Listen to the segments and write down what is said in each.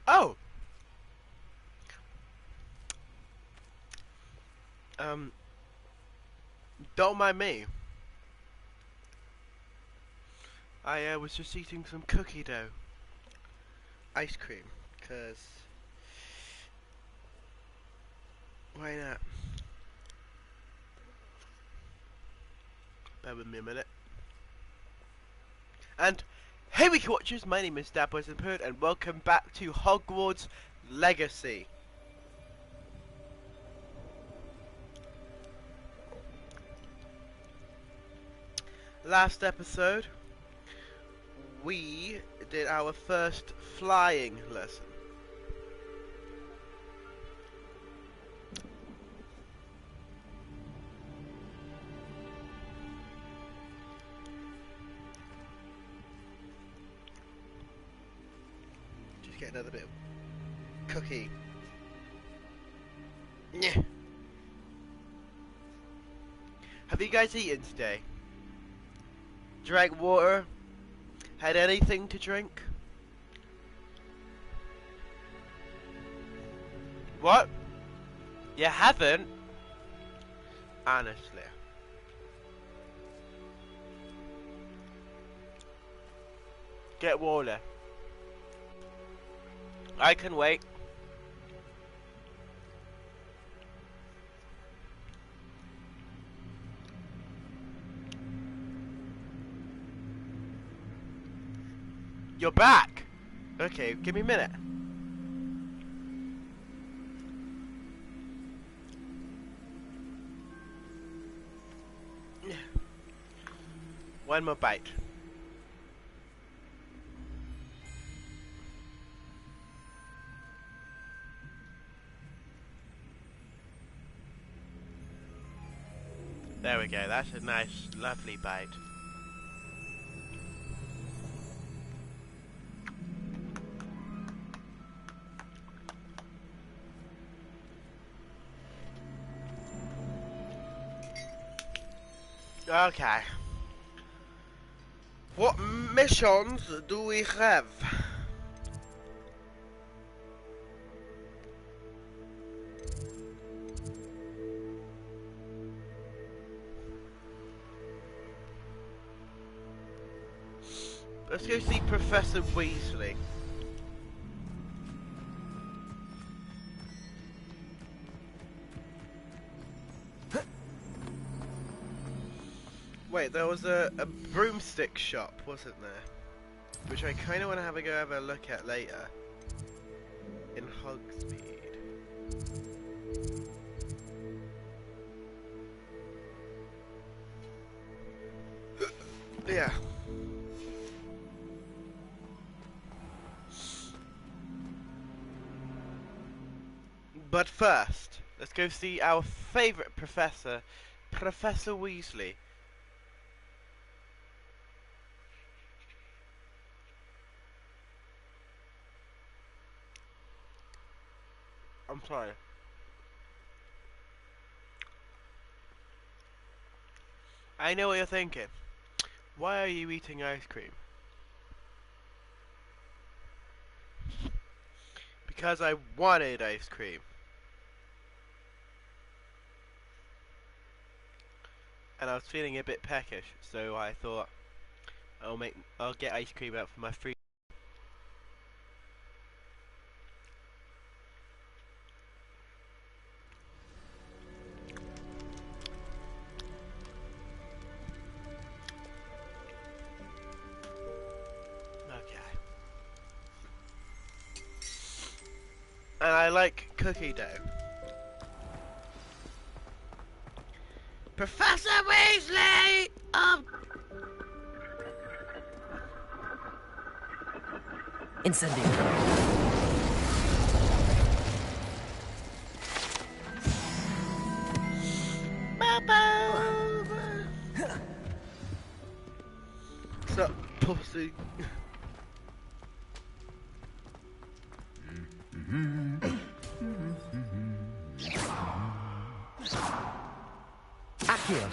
Oh! Um, don't mind me. I was just eating some cookie dough. Ice cream. Because... why not? Bear with me a minute. And, hey Wiki Watchers, my name is DadBoysandPerd, and welcome back to Hogwarts Legacy. Last episode, we did our first flying lesson. Just get another bit of cookie. Yeah. Have you guys eaten today? Drank water? Had anything to drink? What? You haven't? Honestly. Get water. I can wait. You're back! Okay, give me a minute. One more bite. There we go, that's a nice, lovely bite. Okay. What missions do we have? Let's go see Professor Weasley. Wait, there was a broomstick shop, wasn't there? Which I kind of want to have a look at later. In Hogsmeade. Yeah. But first, let's go see our favourite professor, Professor Weasley. I'm sorry. I know what you're thinking. Why are you eating ice cream? Because I wanted ice cream. And I was feeling a bit peckish, so I thought I'll get ice cream out for my free. Okay. And I like cookie dough. Professor Weasley! Incendio. Sup, pussy? Accio.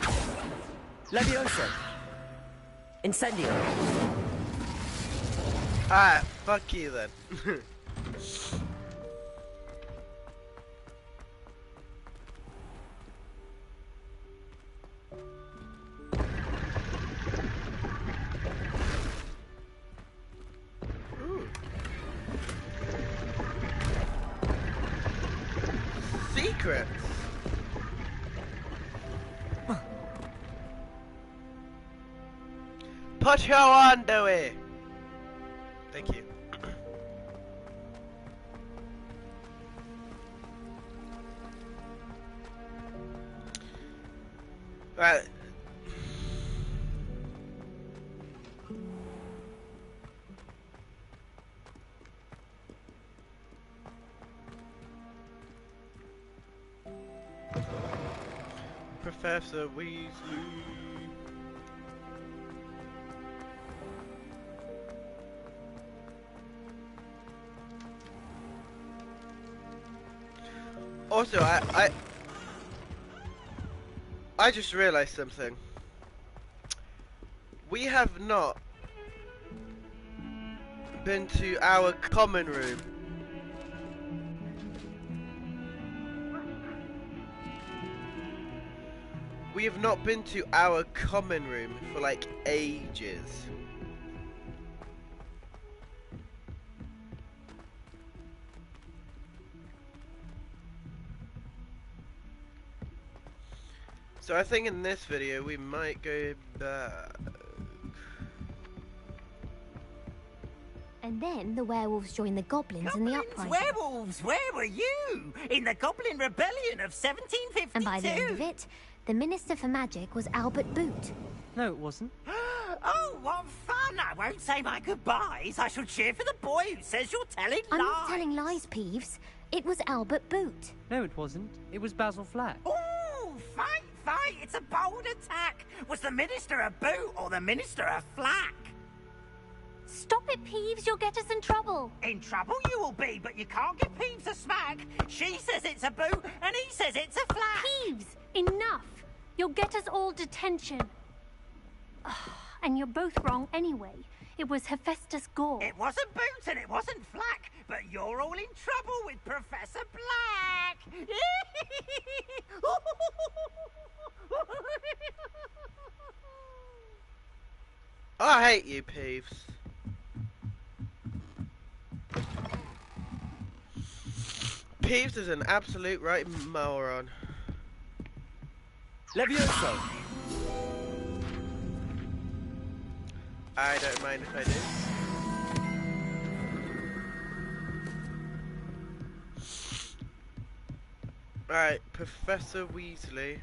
Leviosa. Incendio. Ah, fuck you then. Ooh. Secrets. Put your underwear. Thank you. Right. Professor Weasley. Also, I just realized something. We have not been to our common room. We have not been to our common room for like ages. So I think in this video we might go back. And then the werewolves joined the goblins in the uprising. Werewolves, where were you? In the Goblin Rebellion of 1752. And by the end of it, the Minister for Magic was Albert Boot. No, it wasn't. Oh, what fun! I won't say my goodbyes. I shall cheer for the boy who says you're telling I'm lies. not telling lies, Peeves. It was Albert Boot. No, it wasn't. It was Basil Flack. Ooh, fight, fight! It's a bold attack. Was the Minister a boot or the Minister a flack? Stop it, Peeves. You'll get us in trouble. In trouble you will be, but you can't give Peeves a smack. She says it's a boot, and he says it's a flack. Peeves, enough. You'll get us all detention. And you're both wrong anyway. It was Hephaestus Gore. It wasn't boot and it wasn't flack, but you're all in trouble with Professor Black. I hate you, Peeves. Peeves is an absolute right moron. Levioso! I don't mind if I do. Alright, Professor Weasley.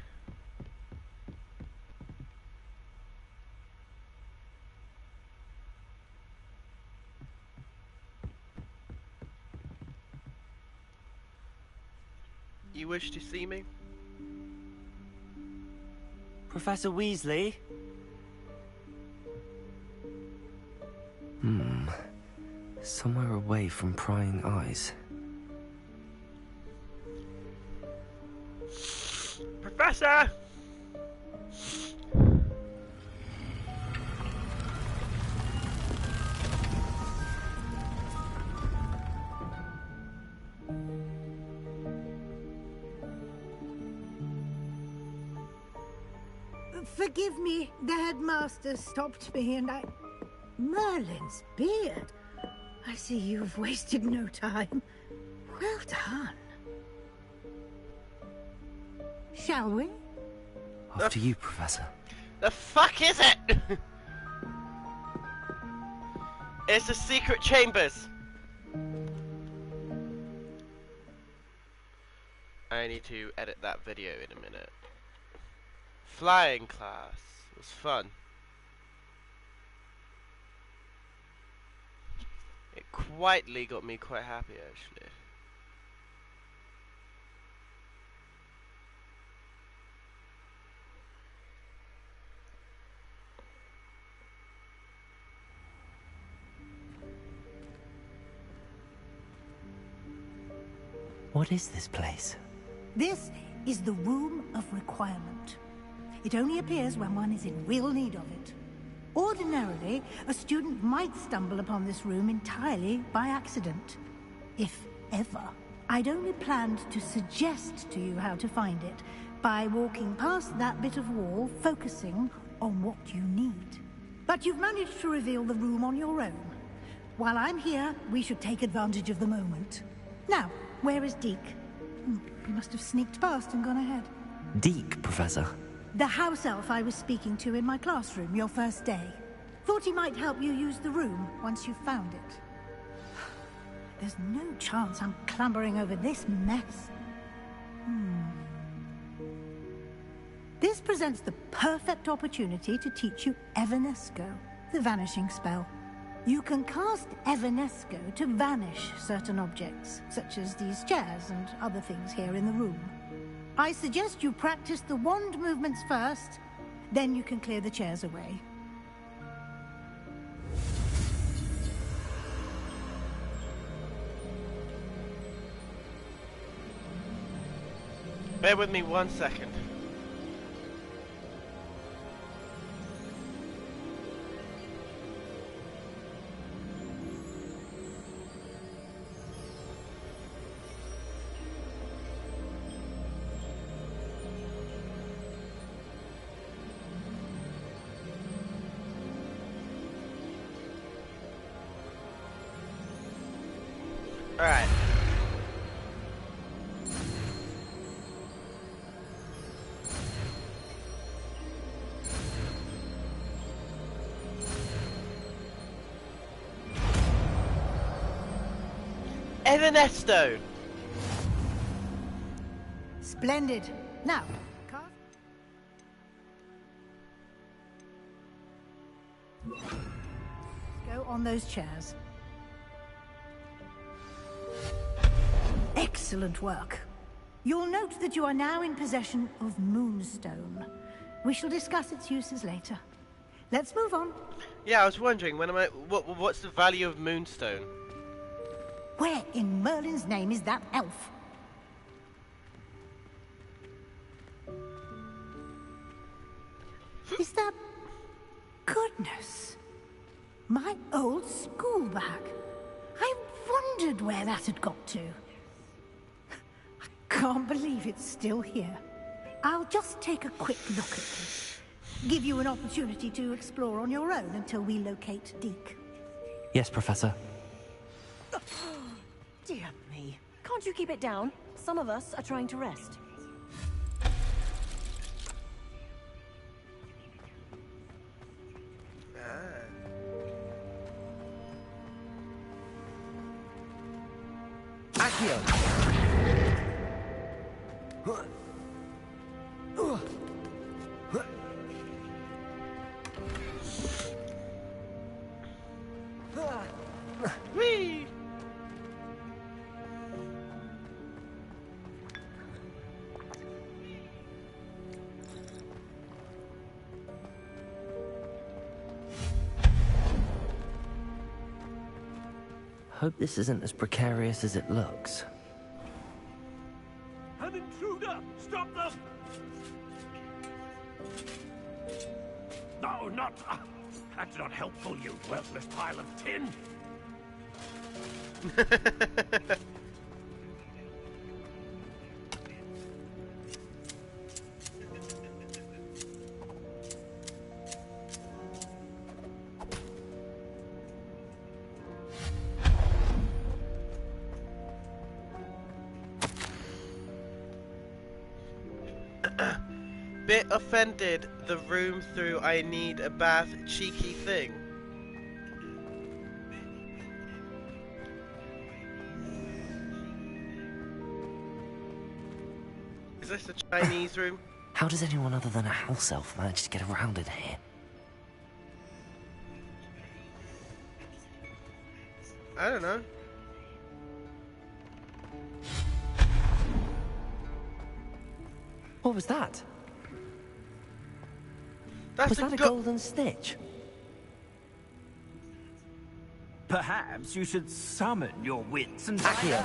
You wish to see me? Professor Weasley? Somewhere away from prying eyes. Professor! Forgive me, the headmaster stopped me and I... Merlin's beard. I see you've wasted no time. Well done. Shall we? After you, Professor. The fuck is it? It's the secret chambers. I need to edit that video in a minute. Flying class was fun. It quietly got me quite happy, actually. What is this place? This is the Room of Requirement. It only appears when one is in real need of it. Ordinarily, a student might stumble upon this room entirely by accident. if ever. I'd only planned to suggest to you how to find it by walking past that bit of wall, focusing on what you need. But you've managed to reveal the room on your own. While I'm here, we should take advantage of the moment. Now, where is Deke? He must have sneaked past and gone ahead. Deke, Professor. The house elf I was speaking to in my classroom your first day. Thought he might help you use the room once you've found it. There's no chance I'm clambering over this mess. This presents the perfect opportunity to teach you Evanesco, the vanishing spell. You can cast Evanesco to vanish certain objects, such as these chairs and other things here in the room. I suggest you practice the wand movements first, then you can clear the chairs away. Bear with me 1 second. Alright. Evanesto! Splendid. Now, cast. Go on those chairs. Excellent work. You'll note that you are now in possession of Moonstone. We shall discuss its uses later. Let's move on. Yeah, I was wondering, what's the value of Moonstone? Where in Merlin's name is that elf? Is that... Goodness. My old school bag. I wondered where that had got to. I can't believe it's still here. I'll just take a quick look at this. Give you an opportunity to explore on your own until we locate Deke. Yes, Professor. Dear me. Can't you keep it down? Some of us are trying to rest. Whee! Hope this isn't as precarious as it looks. An intruder! Stop them! No, not... that's not helpful, you worthless pile of tin! Bit offended, the room through I need a bath cheeky thing. Is this a Chinese room? How does anyone other than a house elf manage to get around in here? I don't know. What was that? That's Was that a golden stitch? Perhaps you should summon your wits and... Accio!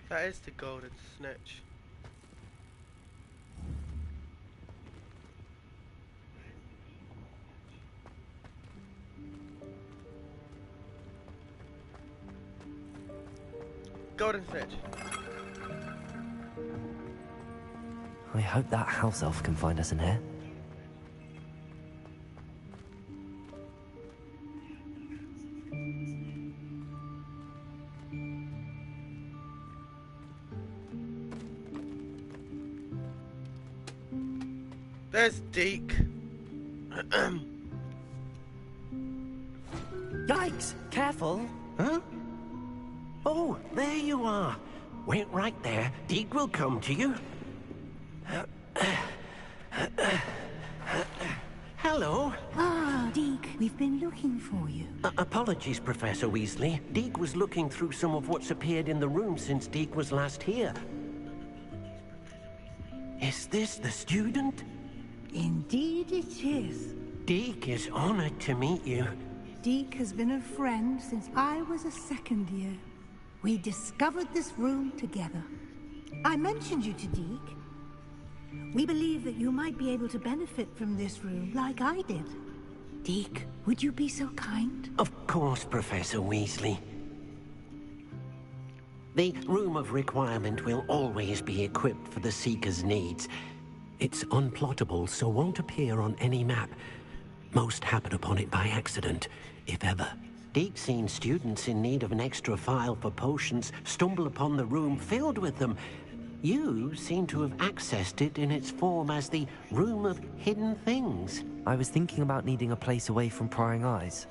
That is the golden snitch. Golden snitch. I hope that house elf can find us in here. There's Deke. Yikes! Careful! Huh? Oh, there you are. Wait right there. Deke will come to you. Hello. Ah, Deke, we've been looking for you. Apologies, Professor Weasley. Deke was looking through some of what's appeared in the room since Deke was last here. Is this the student? Indeed it is. Deke is honored to meet you. Deke has been a friend since I was a second year. We discovered this room together. I mentioned you to Deke. We believe that you might be able to benefit from this room like I did. Deke, would you be so kind? Of course, Professor Weasley. The Room of Requirement will always be equipped for the Seeker's needs. It's unplottable, so won't appear on any map. Most happen upon it by accident, if ever. Deke's seen students in need of an extra file for potions stumble upon the room filled with them. You seem to have accessed it in its form as the Room of Hidden Things. I was thinking about needing a place away from prying eyes.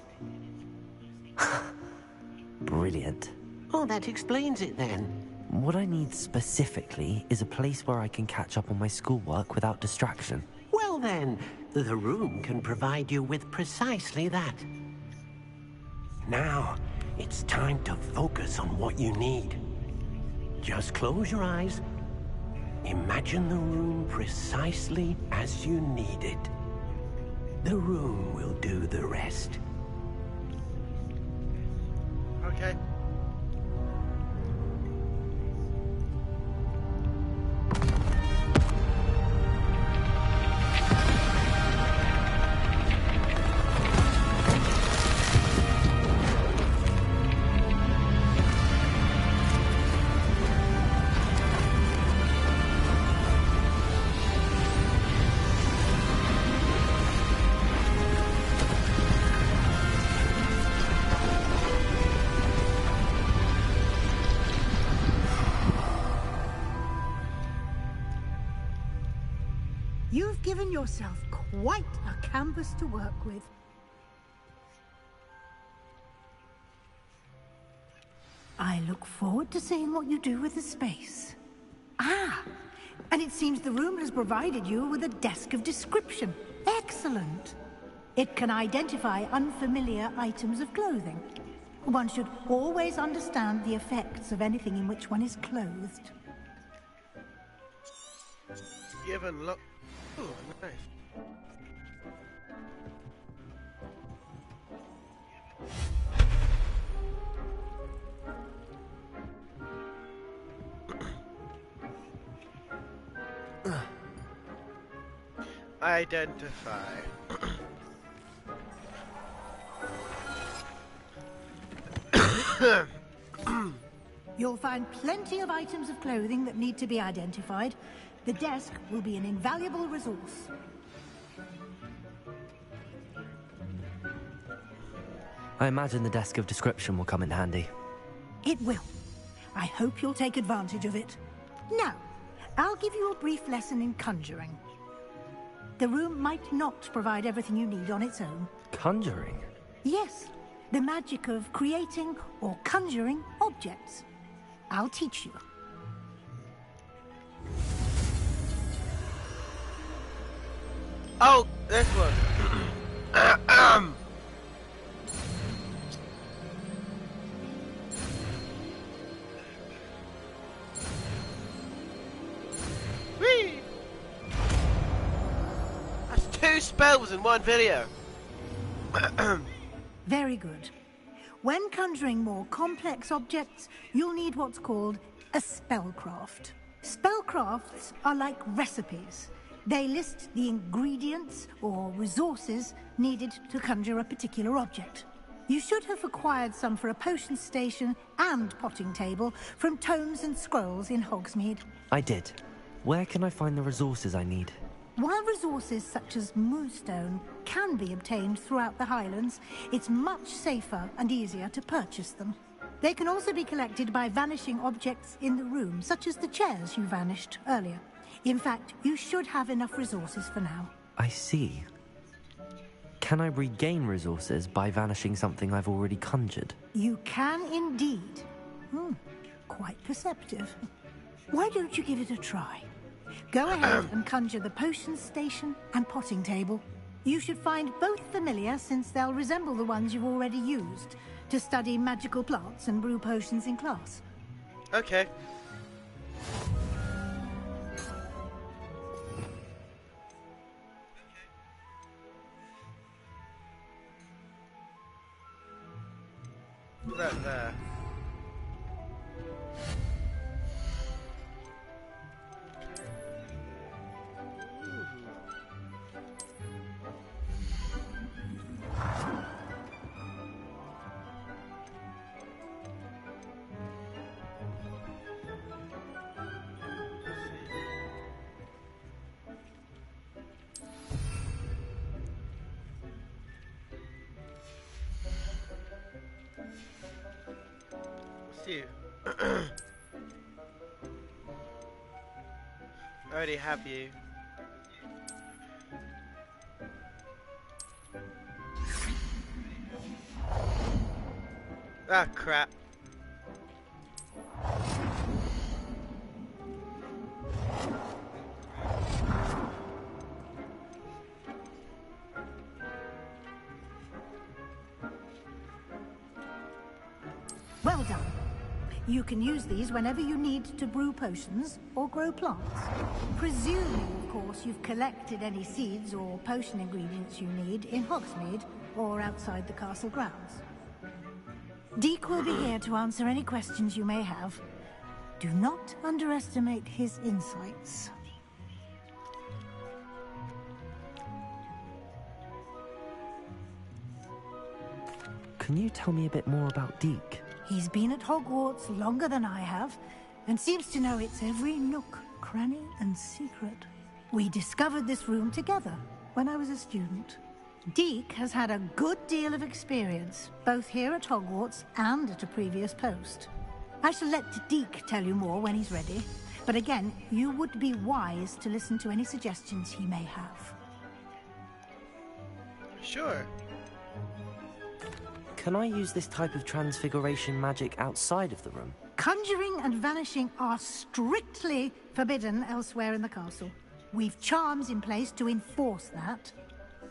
Brilliant. Oh, that explains it then. What I need specifically is a place where I can catch up on my schoolwork without distraction. Well then, the room can provide you with precisely that. Now, it's time to focus on what you need. Just close your eyes. Imagine the room precisely as you need it. The room will do the rest. Okay. You've given yourself quite a canvas to work with. I look forward to seeing what you do with the space. Ah, and it seems the room has provided you with a desk of description. Excellent. It can identify unfamiliar items of clothing. One should always understand the effects of anything in which one is clothed. You have unlocked. Oh, nice. Identify. You'll find plenty of items of clothing that need to be identified. The desk will be an invaluable resource. I imagine the desk of description will come in handy. It will. I hope you'll take advantage of it. Now, I'll give you a brief lesson in conjuring. The room might not provide everything you need on its own. Conjuring? Yes, the magic of creating or conjuring objects. I'll teach you. Oh, this one. Whee! That's 2 spells in one video. Very good. When conjuring more complex objects, you'll need what's called a spellcraft. Spellcrafts are like recipes. They list the ingredients or resources needed to conjure a particular object. You should have acquired some for a potion station and potting table from tomes and scrolls in Hogsmeade. I did. Where can I find the resources I need? While resources such as moonstone can be obtained throughout the Highlands, it's much safer and easier to purchase them. They can also be collected by vanishing objects in the room, such as the chairs you vanished earlier. In fact, you should have enough resources for now. I see. Can I regain resources by vanishing something I've already conjured? You can indeed. Quite perceptive. Why don't you give it a try? Go ahead and conjure the potion station and potting table. You should find both familiar, since they'll resemble the ones you've already used to study magical plants and brew potions in class. Okay. What's that there? You. I already have you. Ah, crap. Well done. You can use these whenever you need to brew potions or grow plants. Presuming, of course, you've collected any seeds or potion ingredients you need in Hogsmeade or outside the castle grounds. Deek will be here to answer any questions you may have. Do not underestimate his insights. Can you tell me a bit more about Deek? He's been at Hogwarts longer than I have, and seems to know its every nook, cranny, and secret. We discovered this room together when I was a student. Deek has had a good deal of experience, both here at Hogwarts and at a previous post. I shall let Deek tell you more when he's ready, but again, you would be wise to listen to any suggestions he may have. Sure. Can I use this type of transfiguration magic outside of the room? Conjuring and vanishing are strictly forbidden elsewhere in the castle. We've charms in place to enforce that.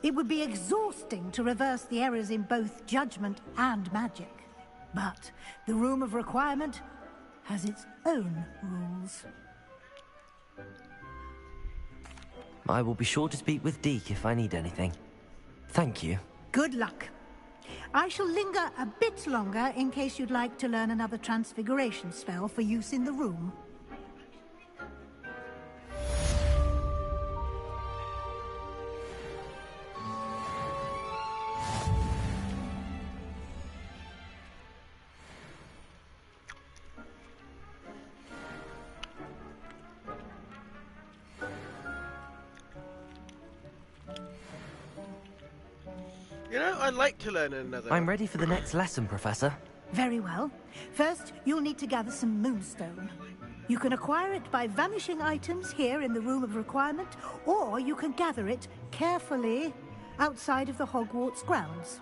It would be exhausting to reverse the errors in both judgment and magic. But the Room of Requirement has its own rules. I will be sure to speak with Deek if I need anything. Thank you. Good luck. I shall linger a bit longer in case you'd like to learn another transfiguration spell for use in the room. You know, I'd like to learn another. I'm ready for the next lesson, Professor. Very well. First, you'll need to gather some moonstone. You can acquire it by vanishing items here in the Room of Requirement, or you can gather it carefully outside of the Hogwarts grounds.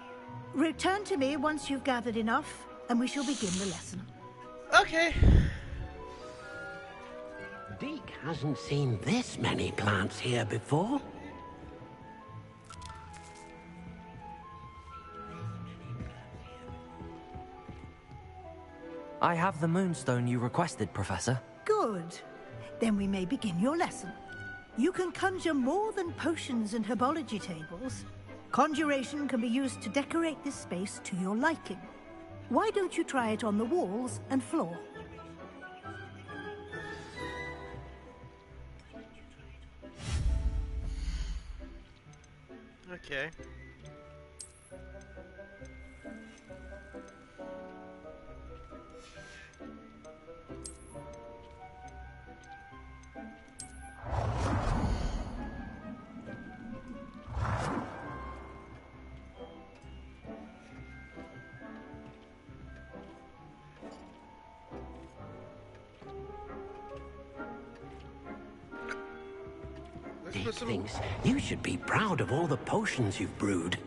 Return to me once you've gathered enough, and we shall begin the lesson. Okay. Deek hasn't seen this many plants here before. I have the moonstone you requested, Professor. Good. Then we may begin your lesson. You can conjure more than potions and herbology tables. Conjuration can be used to decorate this space to your liking. Why don't you try it on the walls and floor? Okay. Dick thinks you should be proud of all the potions you've brewed.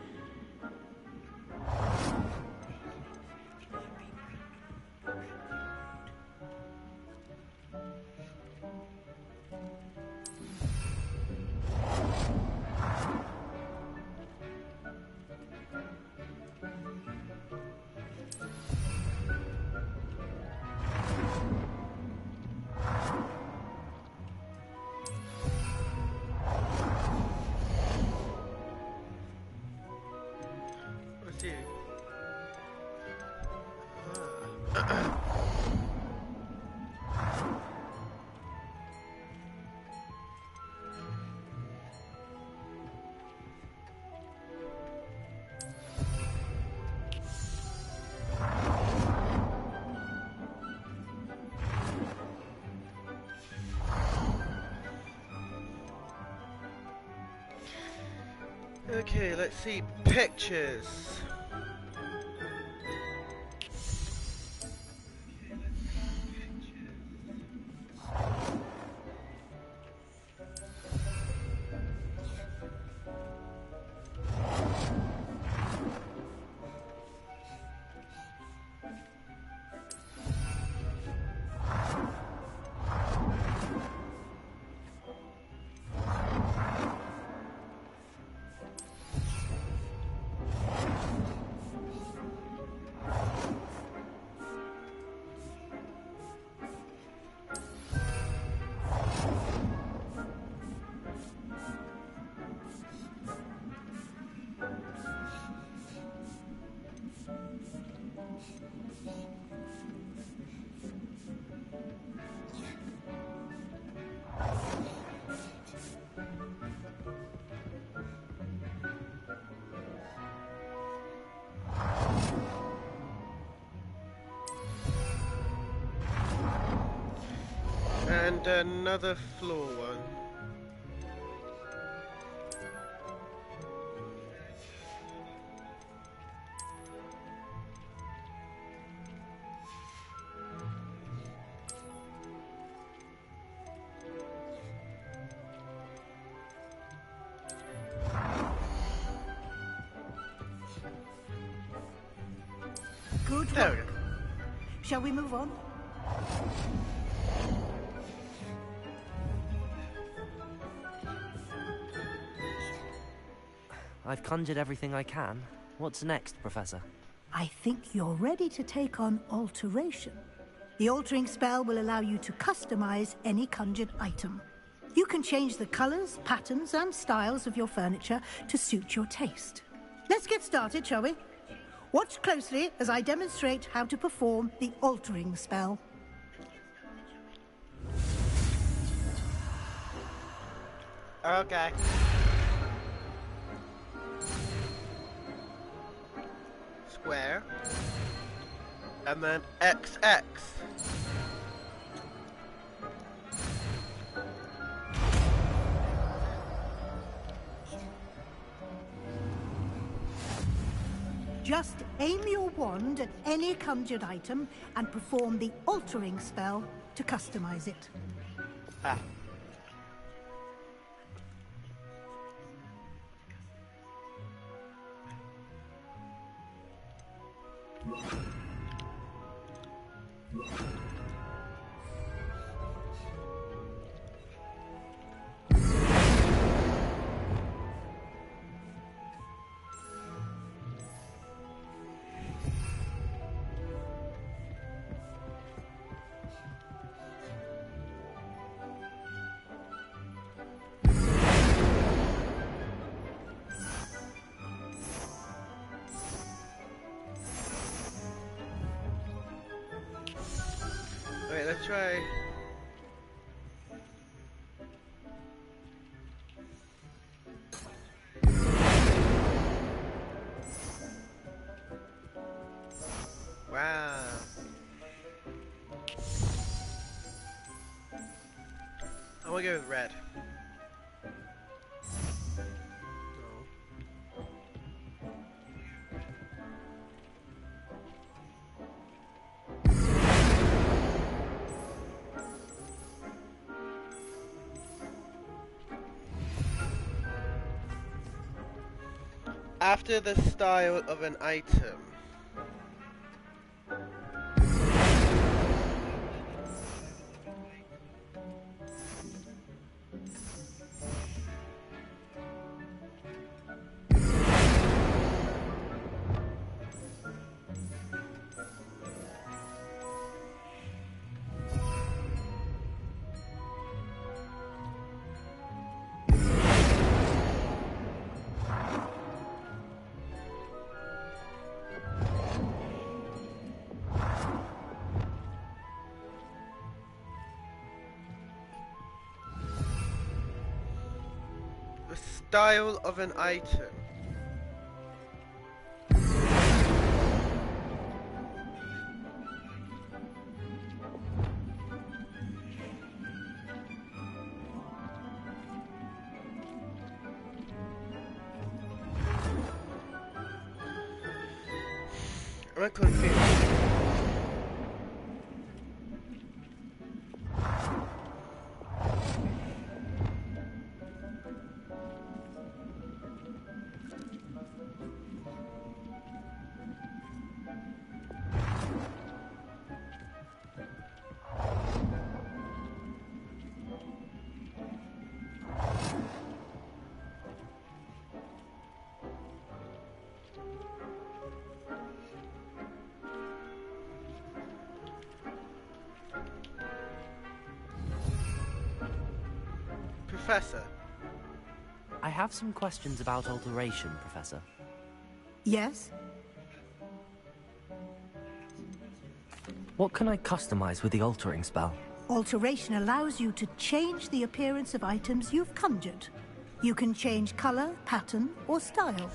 What's you? Okay, let's see pictures. And another floor one. Good There we work. go. Shall we move on? I've conjured everything I can. What's next, Professor? I think you're ready to take on alteration. The altering spell will allow you to customize any conjured item. You can change the colors, patterns, and styles of your furniture to suit your taste. Let's get started, shall we? Watch closely as I demonstrate how to perform the altering spell. Okay. Square. And then XX. Just aim your wand at any conjured item and perform the altering spell to customize it. Ah. Wait, let's try. Wow. I want to go with red. After the style of an item. Style of an item. I'm confused. Professor. I have some questions about alteration, Professor. Yes? What can I customize with the altering spell? Alteration allows you to change the appearance of items you've conjured. You can change color, pattern, or style.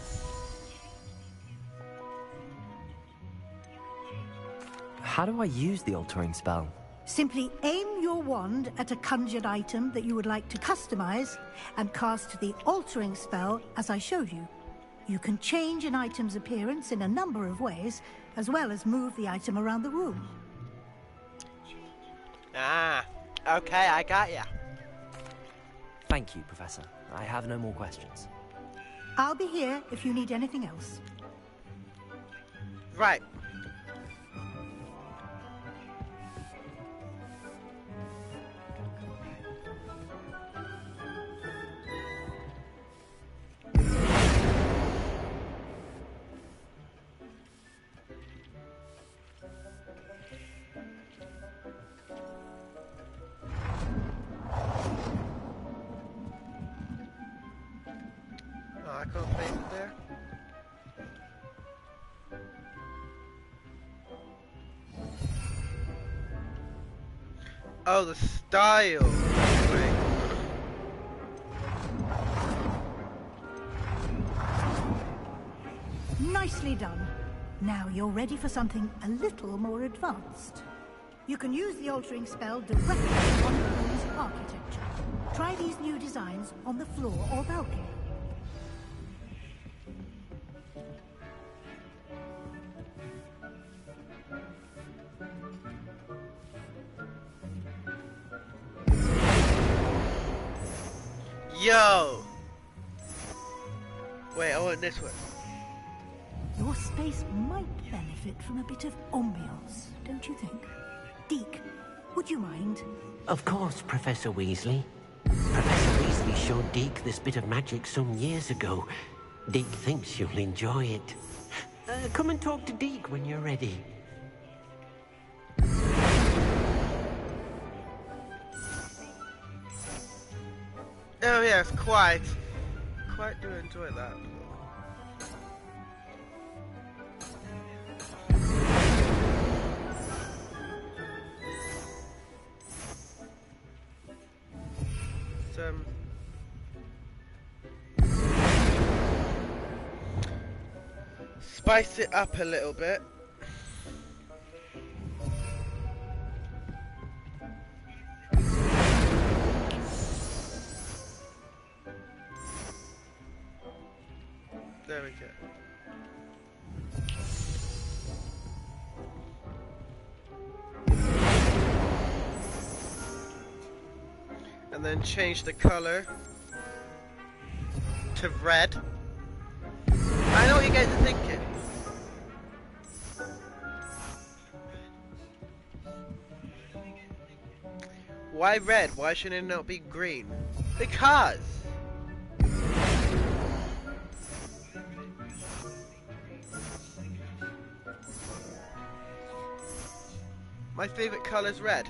How do I use the altering spell? Simply aim your wand at a conjured item that you would like to customize and cast the altering spell as I showed you. You can change an item's appearance in a number of ways, as well as move the item around the room. Ah, okay, I got ya. Thank you, Professor. I have no more questions. I'll be here if you need anything else. Right. I can't place it there. Oh, the style. Wait. Nicely done. Now you're ready for something a little more advanced. You can use the altering spell directly on the room's architecture. Try these new designs on the floor or balcony. Yo! Wait, I want this one. Your space might benefit from a bit of ambiance, don't you think? Deke, would you mind? Of course, Professor Weasley. Professor Weasley showed Deke this bit of magic some years ago. Deke thinks you'll enjoy it. Come and talk to Deke when you're ready. Oh yes, quite do enjoy that. spice it up a little bit. There we go. And then change the color to red. I know what you guys are thinking. Why red? Why should it not be green? Because my favorite color is red.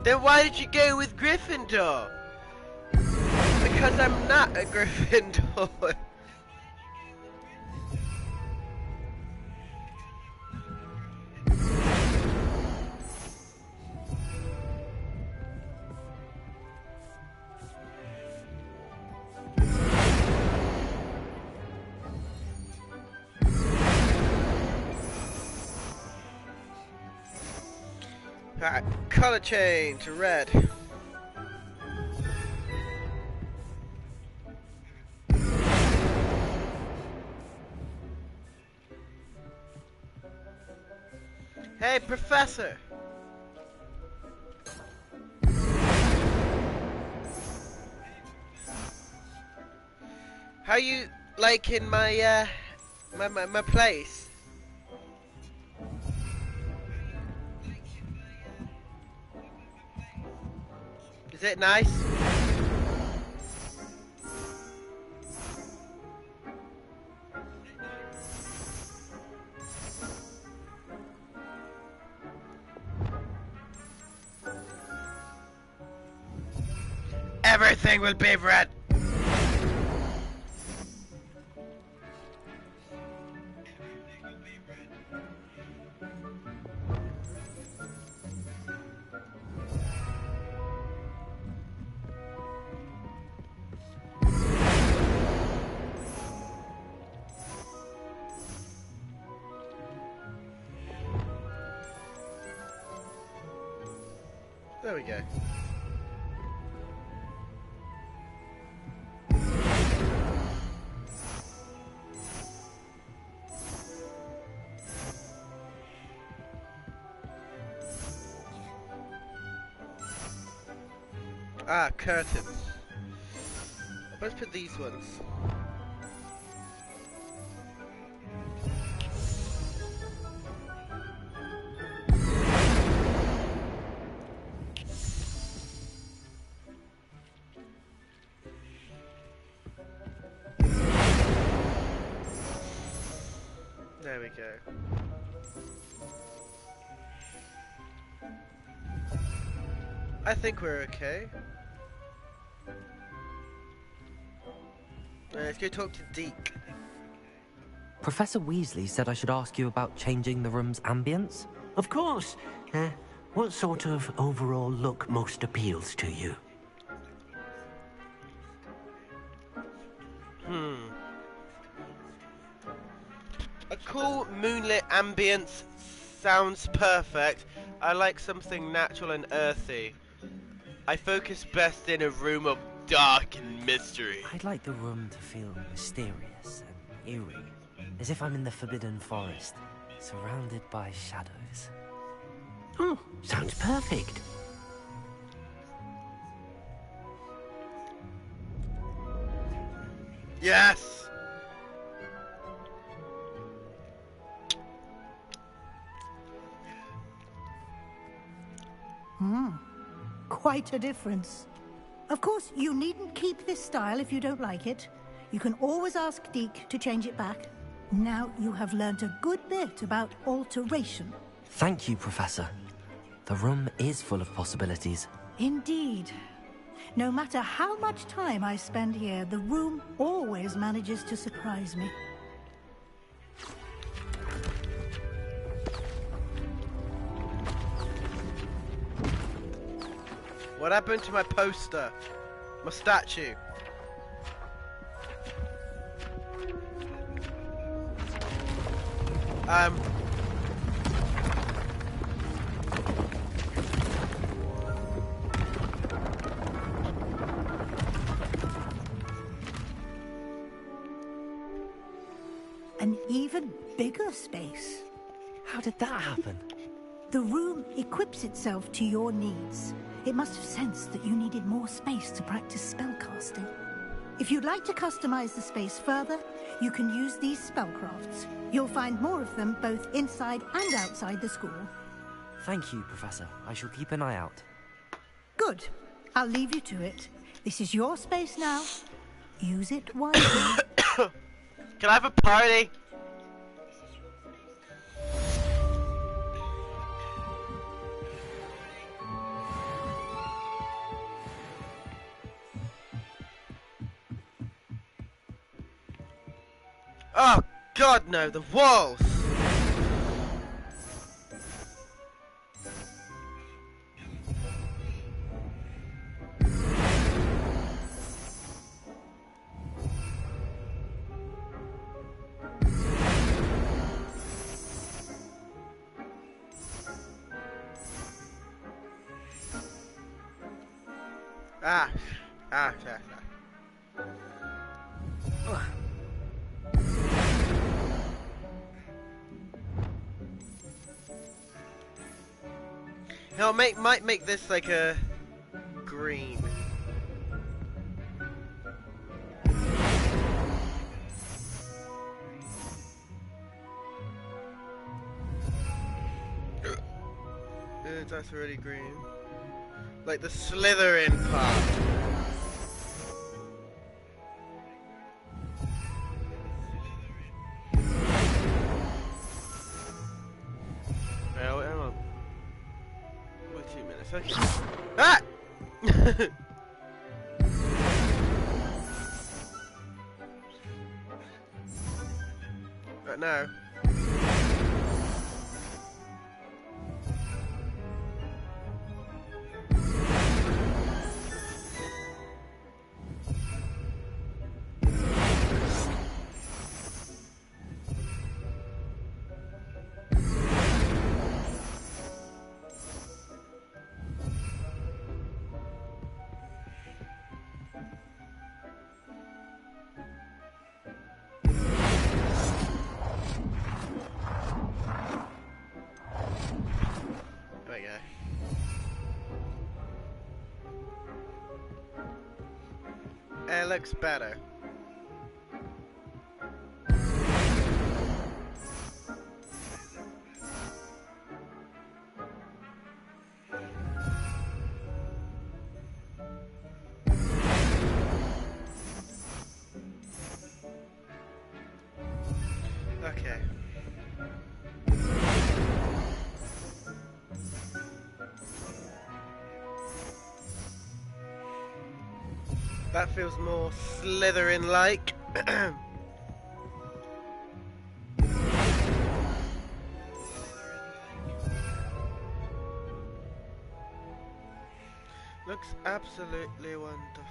Then why did you go with Gryffindor? Because I'm not a Gryffindor. Alright, color change to red. Hey, Professor! How you liking my my place? Is it nice? Everything will be red. There we go. Ah, curtains. Let's put these ones. There we go. I think we're okay. Let's go talk to Deke. Professor Weasley said I should ask you about changing the room's ambience. Of course. What sort of overall look most appeals to you? A cool moonlit ambience sounds perfect. I like something natural and earthy. I focus best in a room of dark and mystery. I'd like the room to feel mysterious and eerie, as if I'm in the Forbidden Forest, surrounded by shadows. Oh, sounds perfect. Yes! Quite a difference. Of course, you needn't keep this style if you don't like it. You can always ask Deke to change it back. Now you have learnt a good bit about alteration. Thank you, Professor. The room is full of possibilities. Indeed. No matter how much time I spend here, the room always manages to surprise me. What happened to my poster? My statue. An even bigger space. How did that happen? The room equips itself to your needs. It must have sensed that you needed more space to practice spellcasting. If you'd like to customize the space further, you can use these spellcrafts. You'll find more of them both inside and outside the school. Thank you, Professor. I shall keep an eye out. Good. I'll leave you to it. This is your space now. Use it wisely. Can I have a party? Oh, God, no, the walls! No, might make this like a green. That's already green. Like the Slytherin part. Well, hang on. Wait 2 minutes, okay. Ah! Right now. It looks better. Okay. That feels more Slytherin-like. Looks absolutely wonderful.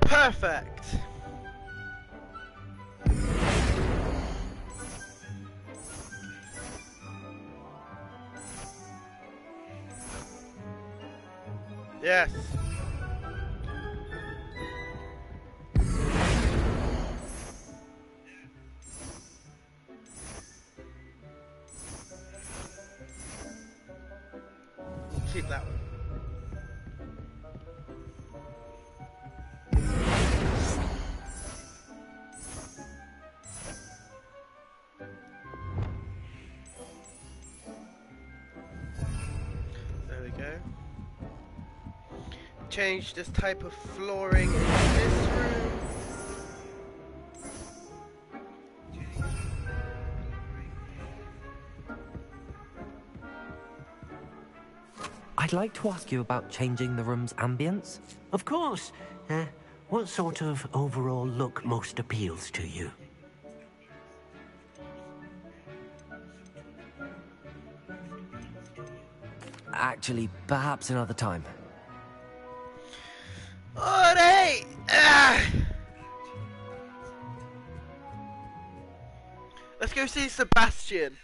Perfect! Yes. Keep that one. There we go. Change this type of flooring in this room. I'd like to ask you about changing the room's ambience. Of course. What sort of overall look most appeals to you? Actually, perhaps another time. Alright! Let's go see Sebastian.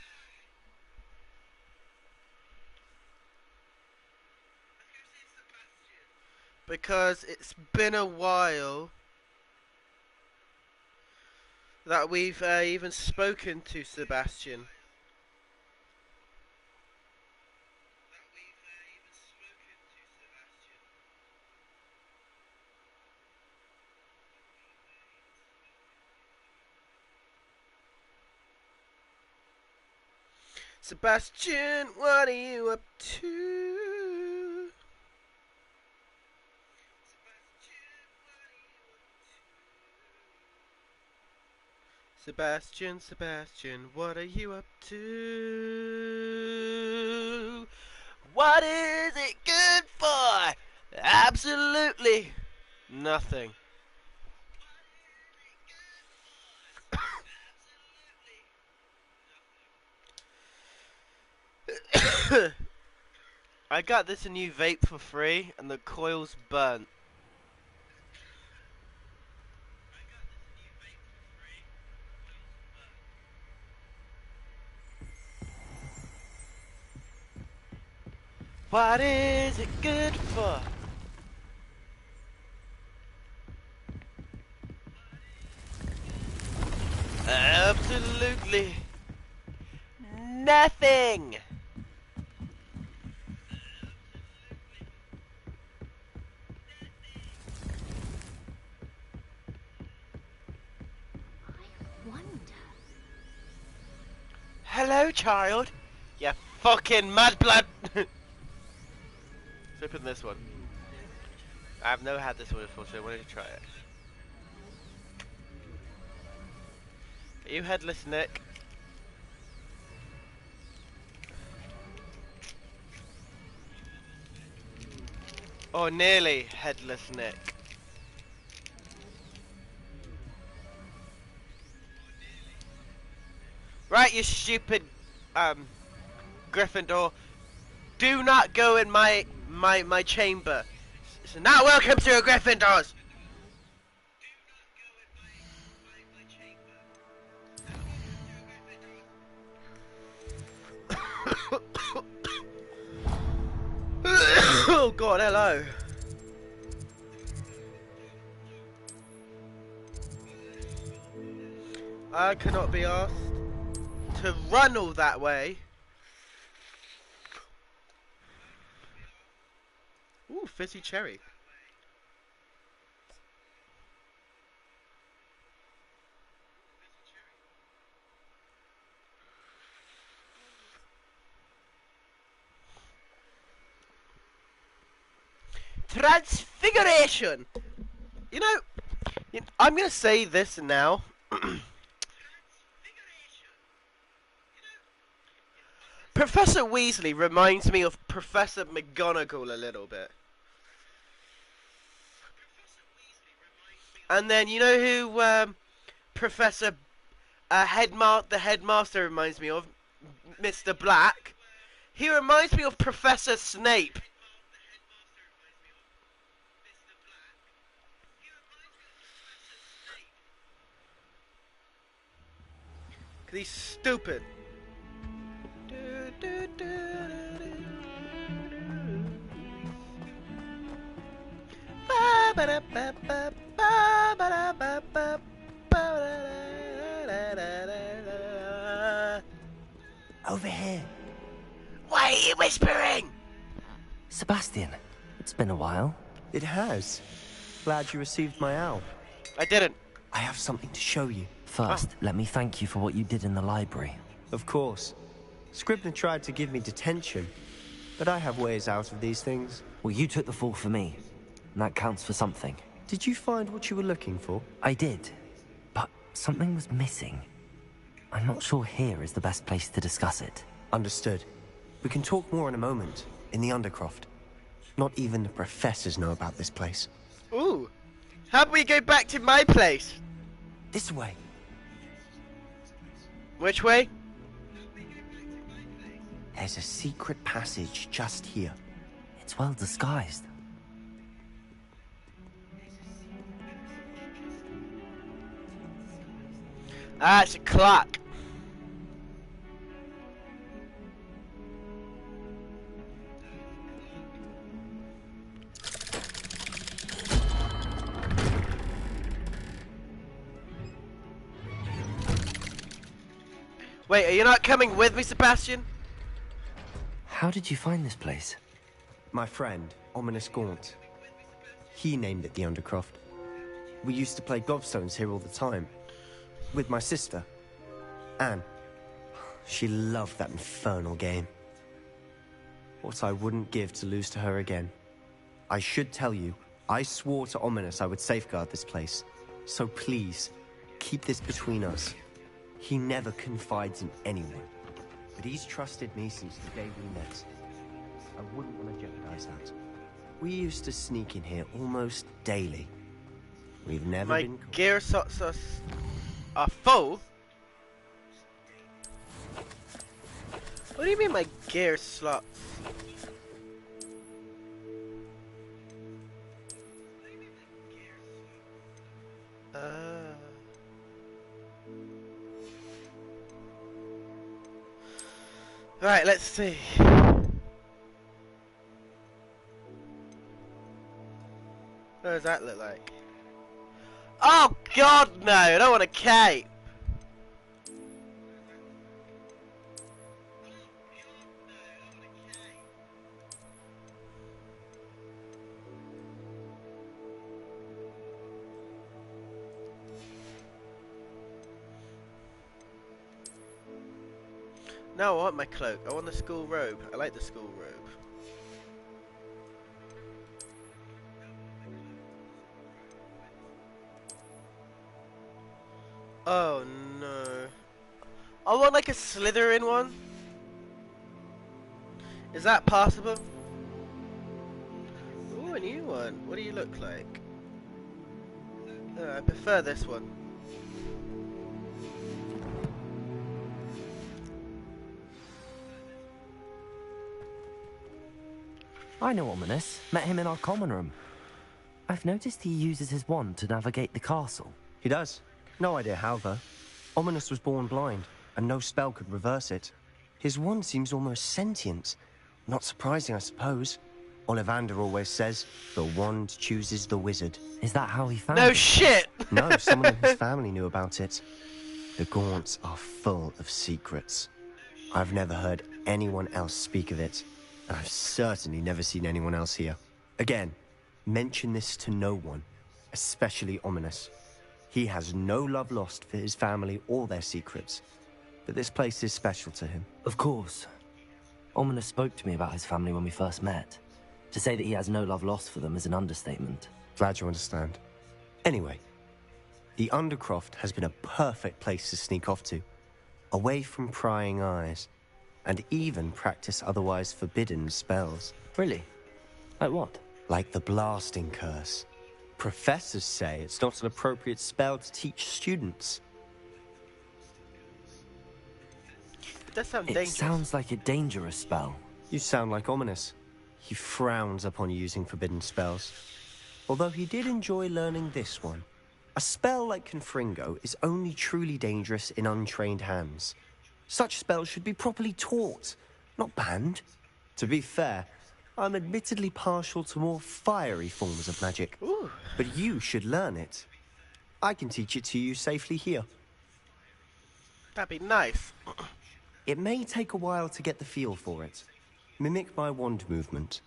Because it's been a while that we've even spoken to Sebastian. Sebastian, what are you up to? Sebastian, Sebastian, what are you up to? What is it good for? Absolutely nothing. I got this new vape for free and the coil's burnt. What is it good for? Absolutely nothing. Hello, child. You fucking mad blood. Let's open this one. I've never had this one before, so I wanted to try it. Are you headless, Nick? Or nearly headless, Nick. Right, you stupid, Gryffindor. Do not go in my chamber. So not welcome to Gryffindors. Oh God, hello. I cannot be asked to run all that way. Ooh, fizzy cherry. Transfiguration! You know, I'm gonna say this now. Professor Weasley reminds me of Professor McGonagall a little bit. And then you know who Professor the headmaster reminds me of? Mr. Black. He reminds me of Professor Snape. Cause he's stupid. Over here. Why are you whispering? Sebastian, it's been a while. It has. Glad you received my owl. I didn't. I have something to show you. First, let me thank you for what you did in the library. Of course. Scribner tried to give me detention, but I have ways out of these things. Well, you took the fall for me, and that counts for something. Did you find what you were looking for? I did, but something was missing. I'm not sure here is the best place to discuss it. Understood. We can talk more in a moment, in the undercroft. Not even the professors know about this place. Ooh. How about we go back to my place? This way. Which way? There's a secret passage just here. It's well disguised. Ah, it's a clock. Wait, are you not coming with me, Sebastian? How did you find this place? My friend, Ominous Gaunt. He named it the Undercroft. We used to play gobstones here all the time. With my sister, Anne. She loved that infernal game. What I wouldn't give to lose to her again. I should tell you, I swore to Ominous I would safeguard this place. So please, keep this between us. He never confides in anyone. But he's trusted me since the day we met. I wouldn't want to jeopardize that. We used to sneak in here almost daily. We've never been caught. My gear slots are full? What do you mean my gear slots? Right, let's see. What does that look like? Oh God, no! I don't want a cape. No, I want my cloak. I want the school robe. I like the school robe. Oh no. I want like a Slytherin one. Is that possible? Ooh, a new one. What do you look like? I prefer this one. I know Ominous. Met him in our common room. I've noticed he uses his wand to navigate the castle. He does. No idea how, though. Ominous was born blind, and no spell could reverse it. His wand seems almost sentient. Not surprising, I suppose. Ollivander always says, the wand chooses the wizard. Is that how he found No it? shit! No, someone in his family knew about it. The Gaunts are full of secrets. I've never heard anyone else speak of it. I've certainly never seen anyone else here. Again, mention this to no one, especially Ominous. He has no love lost for his family or their secrets, but this place is special to him. Of course. Ominous spoke to me about his family when we first met. To say that he has no love lost for them is an understatement. Glad you understand. Anyway, the Undercroft has been a perfect place to sneak off to, away from prying eyes, and even practice otherwise forbidden spells. Really? Like what? Like the blasting curse. Professors say it's not an appropriate spell to teach students. It does sound It dangerous. sounds like a dangerous spell. You sound like Ominous. He frowns upon using forbidden spells. Although he did enjoy learning this one. A spell like Confringo is only truly dangerous in untrained hands. Such spells should be properly taught, not banned. To be fair, I'm admittedly partial to more fiery forms of magic. Ooh. But you should learn it. I can teach it to you safely here. That'd be nice. It may take a while to get the feel for it. Mimic my wand movement.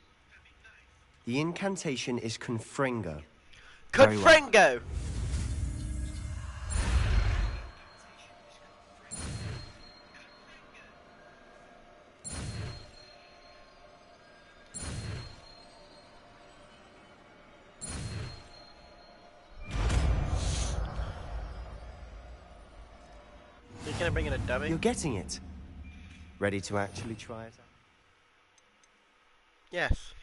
The incantation is Confringo. Confringo! You're gonna bring in a dummy? You're getting it. Ready to actually try it out? Yes.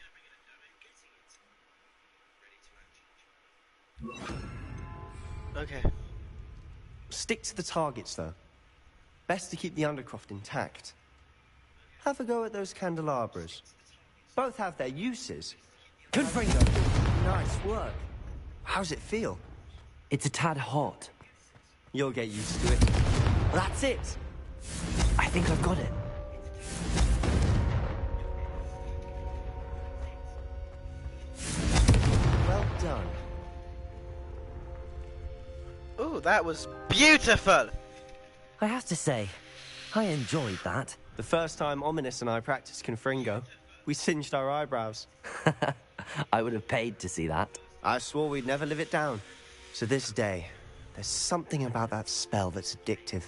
Okay. Stick to the targets, though. Best to keep the Undercroft intact. have a go at those candelabras. Both have their uses. Confringo! Nice work. How's it feel? It's a tad hot. You'll get used to it. That's it! I think I've got it. Well done. Ooh, that was beautiful! I have to say, I enjoyed that. The first time Ominous and I practiced Confringo, we singed our eyebrows. I would have paid to see that. I swore we'd never live it down. To this day, there's something about that spell that's addictive.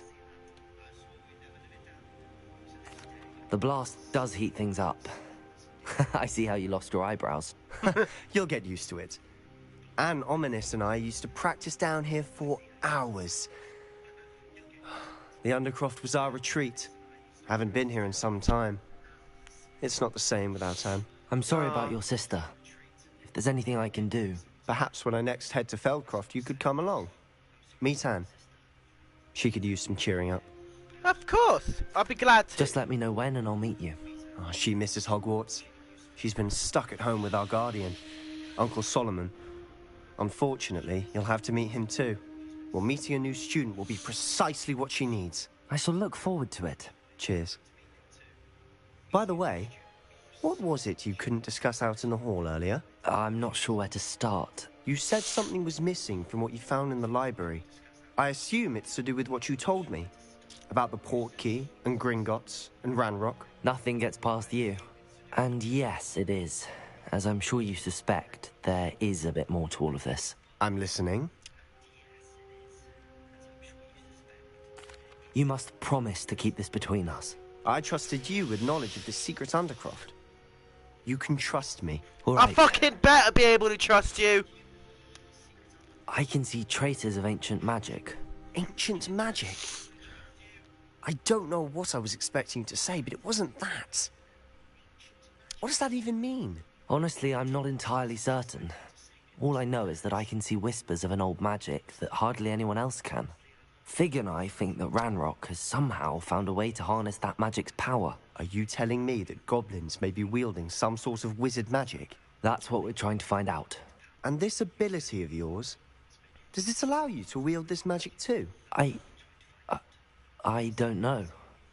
The blast does heat things up. I see how you lost your eyebrows. You'll get used to it. Anne, Ominous and I used to practice down here for hours. The Undercroft was our retreat. Haven't been here in some time. It's not the same without Anne. I'm sorry about your sister. If there's anything I can do... Perhaps when I next head to Feldcroft, you could come along. Meet Anne. She could use some cheering up. Of course! I'll be glad to. Just let me know when and I'll meet you. Oh, she misses Hogwarts. She's been stuck at home with our guardian, Uncle Solomon. Unfortunately, you'll have to meet him too. Well, meeting a new student will be precisely what she needs. I shall look forward to it. Cheers. By the way, what was it you couldn't discuss out in the hall earlier? I'm not sure where to start. You said something was missing from what you found in the library. I assume it's to do with what you told me. About the port key, and Gringotts, and Ranrock. Nothing gets past you. And yes, it is. As I'm sure you suspect, there is a bit more to all of this. I'm listening. You must promise to keep this between us. I trusted you with knowledge of the secret Undercroft. You can trust me. All right. I fucking better be able to trust you! I can see traces of ancient magic. Ancient magic? I don't know what I was expecting to say, but it wasn't that. What does that even mean? Honestly, I'm not entirely certain. All I know is that I can see whispers of an old magic that hardly anyone else can. Fig and I think that Ranrock has somehow found a way to harness that magic's power. Are you telling me that goblins may be wielding some sort of wizard magic? That's what we're trying to find out. And this ability of yours, does it allow you to wield this magic too? I don't know.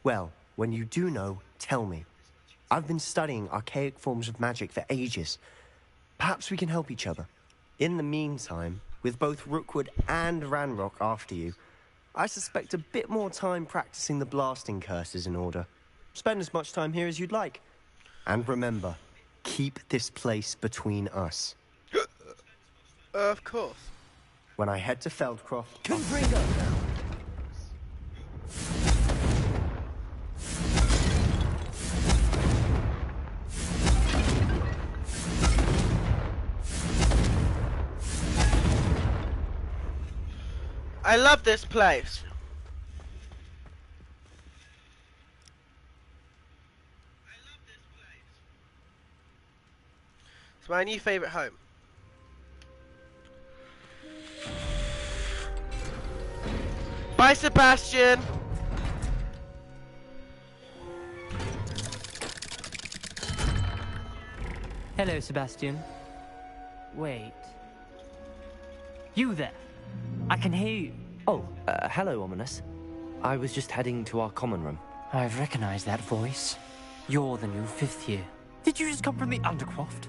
Well, when you do know, tell me. I've been studying archaic forms of magic for ages. Perhaps we can help each other. In the meantime, with both Rookwood and Ranrock after you, I suspect a bit more time practicing the blasting curse is in order. Spend as much time here as you'd like. And remember, keep this place between us. Of course. When I head to Feldcroft... Confringo! I love this place. It's my new favorite home. Bye, Sebastian. Hello, Sebastian. Wait. You there? I can hear you. Oh, hello, Ominous. I was just heading to our common room. I've recognized that voice. You're the new 5th year. Did you just come from the Undercroft?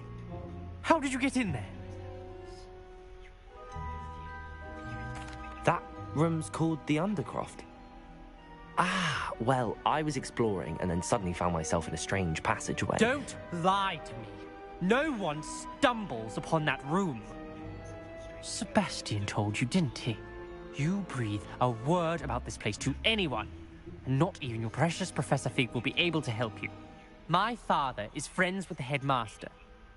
How did you get in there? That room's called the Undercroft. Ah, well, I was exploring and then suddenly found myself in a strange passageway. Don't lie to me. No one stumbles upon that room. Sebastian told you, didn't he? You breathe a word about this place to anyone, and not even your precious Professor Fig will be able to help you. My father is friends with the headmaster.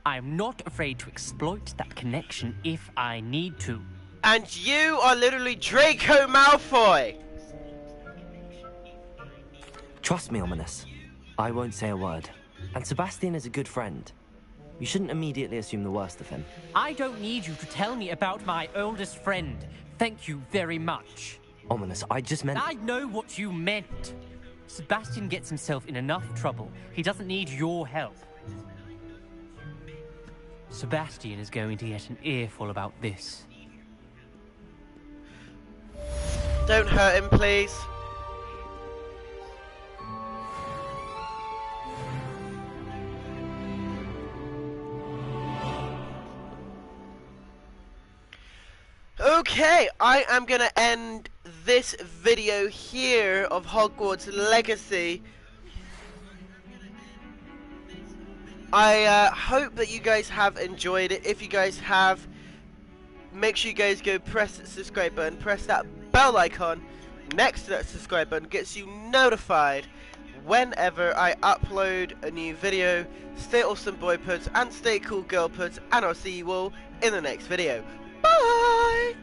I am not afraid to exploit that connection if I need to. And you are literally Draco Malfoy! Trust me, Ominous. I won't say a word. And Sebastian is a good friend. You shouldn't immediately assume the worst of him. I don't need you to tell me about my oldest friend. Thank you very much. Ominous, I just meant... I know what you meant. Sebastian gets himself in enough trouble. He doesn't need your help. Sebastian is going to get an earful about this. Don't hurt him, please. Okay, I am going to end this video here of Hogwarts Legacy. I hope that you guys have enjoyed it. If you guys have, make sure you guys go press that subscribe button, press that bell icon next to that subscribe button, gets you notified whenever I upload a new video. Stay awesome boy puds and stay cool girl puds, and I'll see you all in the next video. Bye!